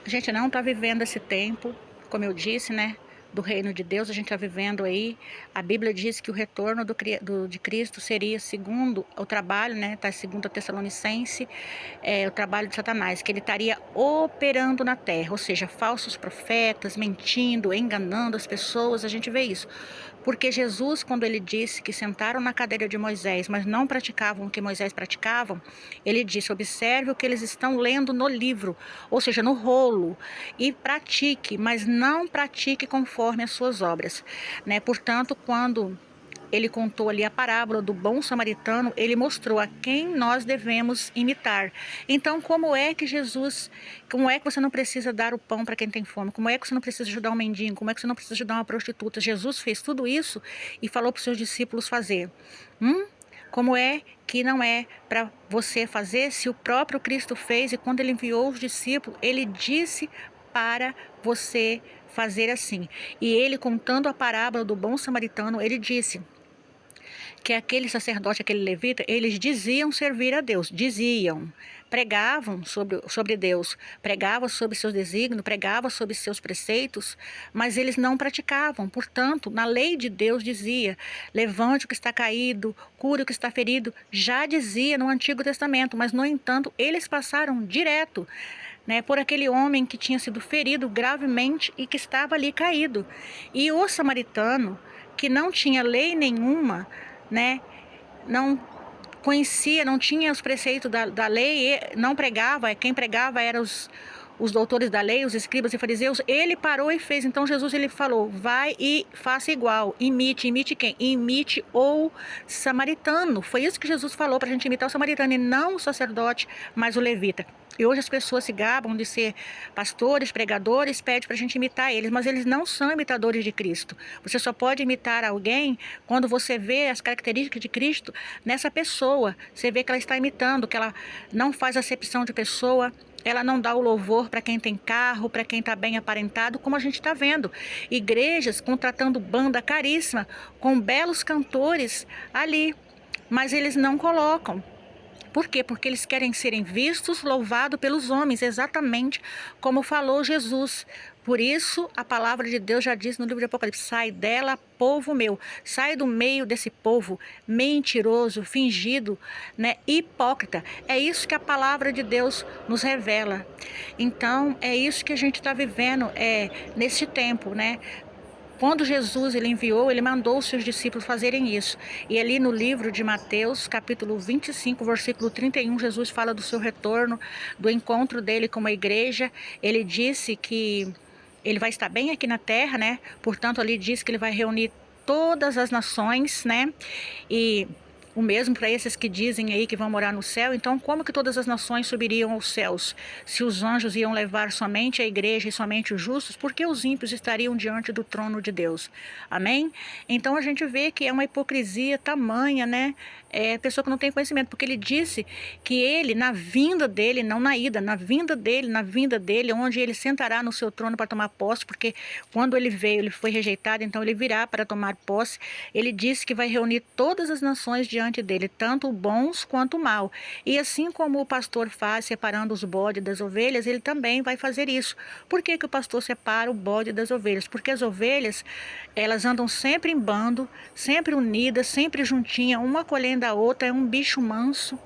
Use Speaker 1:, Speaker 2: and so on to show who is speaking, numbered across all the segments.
Speaker 1: A gente não está vivendo esse tempo, como eu disse, né? Do reino de Deus, a gente está vivendo aí. A Bíblia diz que o retorno de Cristo seria segundo o trabalho, né? Tá segundo a Tessalonicense, o trabalho de Satanás, que ele estaria operando na terra, ou seja, falsos profetas, mentindo, enganando as pessoas. A gente vê isso. Porque Jesus, quando ele disse que sentaram na cadeira de Moisés, mas não praticavam o que Moisés praticava, ele disse: observe o que eles estão lendo no livro, ou seja, no rolo, e pratique, mas não pratique conforme as suas obras, né? Portanto, quando ele contou ali a parábola do bom samaritano, ele mostrou a quem nós devemos imitar. Então, como é que você não precisa dar o pão para quem tem fome? Como é que você não precisa ajudar um mendigo? Como é que você não precisa ajudar uma prostituta? Jesus fez tudo isso e falou para os seus discípulos fazer. Como é que não é para você fazer se o próprio Cristo fez, e quando ele enviou os discípulos, ele disse para você fazer assim. E ele, contando a parábola do bom samaritano, ele disse que aquele sacerdote, aquele levita, eles diziam servir a Deus, pregavam sobre Deus, pregavam sobre seus desígnios, pregavam sobre seus preceitos, mas eles não praticavam. Portanto, na lei de Deus dizia: levante o que está caído, cure o que está ferido, já dizia no Antigo Testamento, mas no entanto eles passaram direto, né, por aquele homem que tinha sido ferido gravemente e que estava ali caído. E o samaritano, que não tinha lei nenhuma, né, não conhecia, não tinha os preceitos da lei, não pregava, quem pregava eram os doutores da lei, os escribas e fariseus. Ele parou e fez. Então Jesus, ele falou: vai e faça igual, imite quem? Imite o samaritano. Foi isso que Jesus falou, para a gente imitar o samaritano, e não o sacerdote, mas o levita. E hoje as pessoas se gabam de ser pastores, pregadores, pedem para a gente imitar eles, mas eles não são imitadores de Cristo. Você só pode imitar alguém quando você vê as características de Cristo nessa pessoa. Você vê que ela está imitando, que ela não faz acepção de pessoa, ela não dá o louvor para quem tem carro, para quem está bem aparentado, como a gente está vendo. Igrejas contratando banda caríssima, com belos cantores ali, mas eles não colocam. Por quê? Porque eles querem serem vistos, louvados pelos homens, exatamente como falou Jesus. Por isso, a palavra de Deus já diz no livro de Apocalipse: sai dela, povo meu. Sai do meio desse povo mentiroso, fingido, né, hipócrita. É isso que a palavra de Deus nos revela. Então, é isso que a gente está vivendo nesse tempo, né? Quando Jesus ele enviou, ele mandou os seus discípulos fazerem isso. E ali no livro de Mateus, capítulo 25, versículo 31, Jesus fala do seu retorno, do encontro dele com a igreja. Ele disse que ele vai estar bem aqui na terra, né? Portanto, ali diz que ele vai reunir todas as nações, né? E o mesmo para esses que dizem aí que vão morar no céu. Então, como que todas as nações subiriam aos céus? Se os anjos iam levar somente a igreja e somente os justos, por que os ímpios estariam diante do trono de Deus? Amém? Então, a gente vê que é uma hipocrisia tamanha, né? Pessoa que não tem conhecimento, porque ele disse que ele, na vinda dele, não na ida, na vinda dele, onde ele sentará no seu trono para tomar posse, porque quando ele veio, ele foi rejeitado, então ele virá para tomar posse. Ele disse que vai reunir todas as nações diante dele, tanto bons quanto mal. E assim como o pastor faz, separando os bodes das ovelhas, ele também vai fazer isso. Por que que o pastor separa o bode das ovelhas? Porque as ovelhas, elas andam sempre em bando, sempre unidas, sempre juntinhas, uma colhendo a outra, é um bicho manso,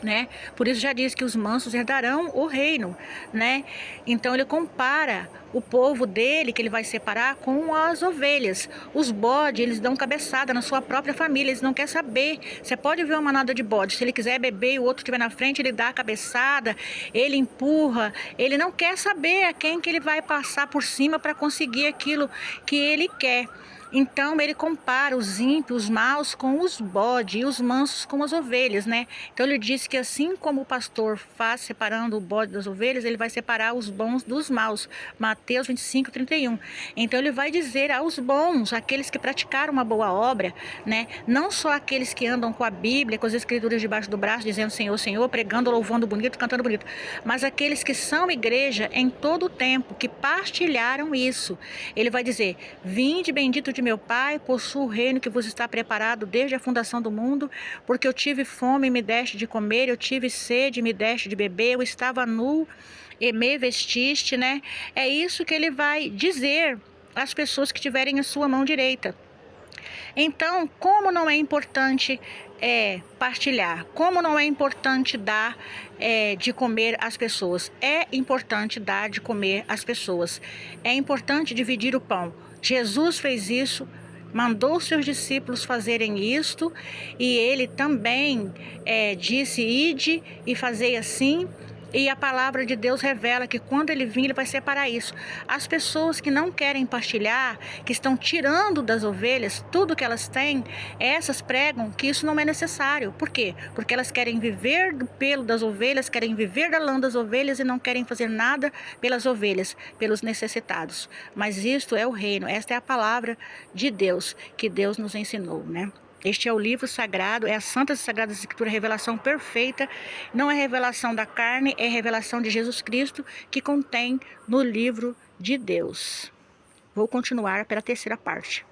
Speaker 1: né? Por isso já diz que os mansos herdarão o reino, né? Então ele compara o povo dele, que ele vai separar, com as ovelhas. Os bodes, eles dão cabeçada na sua própria família, eles não querem saber. Você pode ver uma manada de bode, se ele quiser beber e o outro estiver na frente, ele dá a cabeçada, ele empurra, ele não quer saber a quem que ele vai passar por cima para conseguir aquilo que ele quer. Então ele compara os ímpios, os maus, com os bodes e os mansos com as ovelhas, né? Então ele diz que assim como o pastor faz separando o bode das ovelhas, ele vai separar os bons dos maus. Mateus 25, 31. Então ele vai dizer aos bons, aqueles que praticaram uma boa obra, né? Não só aqueles que andam com a Bíblia, com as escrituras debaixo do braço, dizendo Senhor, Senhor, pregando, louvando bonito, cantando bonito, mas aqueles que são igreja em todo o tempo, que partilharam isso. Ele vai dizer: vinde bendito de meu Pai, possuo o reino que vos está preparado desde a fundação do mundo, porque eu tive fome e me deste de comer, eu tive sede e me deste de beber, eu estava nu e me vestiste, né? É isso que ele vai dizer às pessoas que tiverem a sua mão direita. Então, como não é importante partilhar, como não é importante dar de comer às pessoas, é importante dar de comer às pessoas, é importante dividir o pão. Jesus fez isso, mandou seus discípulos fazerem isto, e ele também disse: ide e fazei assim. E a palavra de Deus revela que quando ele vir, ele vai separar isso. As pessoas que não querem partilhar, que estão tirando das ovelhas tudo que elas têm, essas pregam que isso não é necessário. Por quê? Porque elas querem viver do pelo das ovelhas, querem viver da lã das ovelhas e não querem fazer nada pelas ovelhas, pelos necessitados. Mas isto é o reino, esta é a palavra de Deus, que Deus nos ensinou, né? Este é o livro sagrado, é a Santa e Sagrada Escritura, revelação perfeita. Não é revelação da carne, é revelação de Jesus Cristo, que contém no livro de Deus. Vou continuar pela terceira parte.